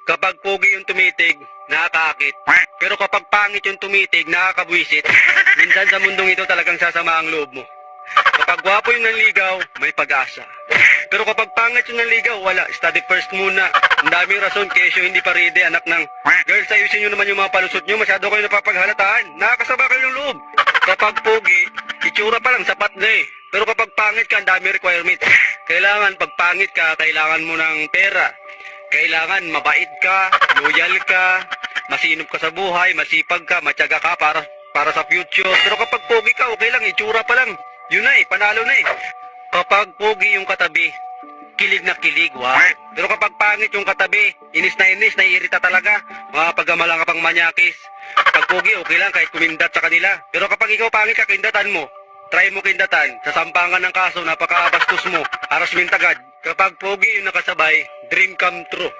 Kapag pogi yung tumitig, nakakaakit. Pero kapag pangit yung tumitig, nakakabwisit. Minsan sa mundong ito talagang sasama ang loob mo. Kapag gwapo yung nanligaw, may pag-asa. Pero kapag pangit yung nanligaw, wala. Study first muna. Ang daming rason, kesyo hindi pa ready, anak ng... Girls, ayusin nyo naman yung mga palusot nyo. Masyado kayo napapaghalataan. Nakakasaba kayo ng loob. Kapag pogi, itsura pa lang, sapat na eh. Pero kapag pangit ka, ang dami requirements. Kailangan, pag pangit ka, kailangan mo ng pera. Kailangan mabait ka, loyal ka, masinop ka sa buhay, masipag ka, matyaga ka para sa future. Pero kapag pogi ka, okay lang, itsura pa lang. Yun na eh, panalo na eh. Kapag pogi yung katabi, kilig na kilig, wow. Pero kapag pangit yung katabi, inis, naiirita talaga. Mga paggamala ka pang manyakis. Pag pogi, okay lang, kahit kumindat sa kanila. Pero kapag ikaw pangit ka, kindatan mo. Try mo kindatan, sasampangan ng kaso, napakabastos mo, harassment agad. Kapag pogi yung nakasabay, dream come true.